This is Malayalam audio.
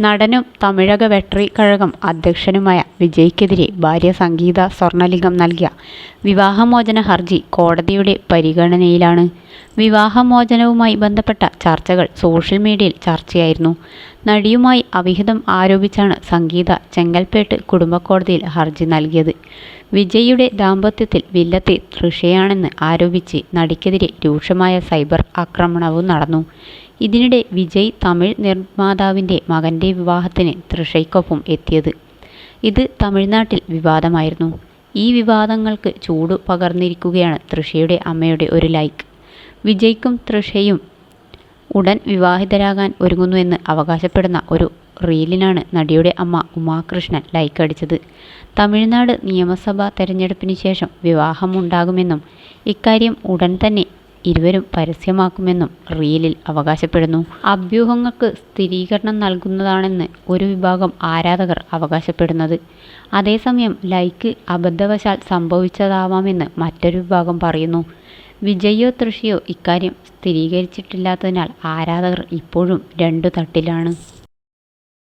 നടനും തമിഴക വെട്രി കഴകം അധ്യക്ഷനുമായ വിജയ്ക്കെതിരെ ഭാര്യ സംഗീത സ്വർണലിംഗം നൽകിയ വിവാഹമോചന ഹർജി കോടതിയുടെ പരിഗണനയിലാണ്. വിവാഹമോചനവുമായി ബന്ധപ്പെട്ട ചർച്ചകൾ സോഷ്യൽ മീഡിയയിൽ ചർച്ചയായിരുന്നു. നടിയുമായി അവിഹിതം ആരോപിച്ചാണ് സംഗീത ചെങ്കൽപ്പേട്ട് കുടുംബക്കോടതിയിൽ ഹർജി നൽകിയത്. വിജയ്യുടെ ദാമ്പത്യത്തിൽ വില്ലത്തി തൃഷയാണെന്ന് ആരോപിച്ച് നടിക്കെതിരെ രൂക്ഷമായ സൈബർ ആക്രമണവും നടന്നു. ഇതിനിടെ വിജയ് തമിഴ് നിർമ്മാതാവിൻ്റെ മകൻ്റെ വിവാഹത്തിന് തൃഷയ്ക്കൊപ്പം എത്തിയത്. ഇത് തമിഴ്നാട്ടിൽ വിവാദമായിരുന്നു. ഈ വിവാദങ്ങൾക്ക് ചൂടു പകർന്നിരിക്കുകയാണ് തൃഷയുടെ അമ്മയുടെ ഒരു ലൈക്ക്. വിജയ്ക്കും തൃഷയും ഉടൻ വിവാഹിതരാകാൻ ഒരുങ്ങുന്നുവെന്ന് അവകാശപ്പെടുന്ന ഒരു റീലിനാണ് നടിയുടെ അമ്മ ഉമാകൃഷ്ണൻ ലൈക്ക് അടിച്ചത്. തമിഴ്നാട് നിയമസഭാ തെരഞ്ഞെടുപ്പിന് ശേഷം വിവാഹമുണ്ടാകുമെന്നും ഇക്കാര്യം ഉടൻ തന്നെ ഇരുവരും പരസ്യമാക്കുമെന്നും റീലിൽ അവകാശപ്പെടുന്നു. അഭ്യൂഹങ്ങൾക്ക് സ്ഥിരീകരണം നൽകുന്നതാണെന്ന് ഒരു വിഭാഗം ആരാധകർ അവകാശപ്പെടുന്നത്. അതേസമയം ലൈക്ക് അബദ്ധവശാൽ സംഭവിച്ചതാവാമെന്ന് മറ്റൊരു വിഭാഗം പറയുന്നു. വിജയോ തൃഷയോ ഇക്കാര്യം സ്ഥിരീകരിച്ചിട്ടില്ലാത്തതിനാൽ ആരാധകർ ഇപ്പോഴും രണ്ടു തട്ടിലാണ്.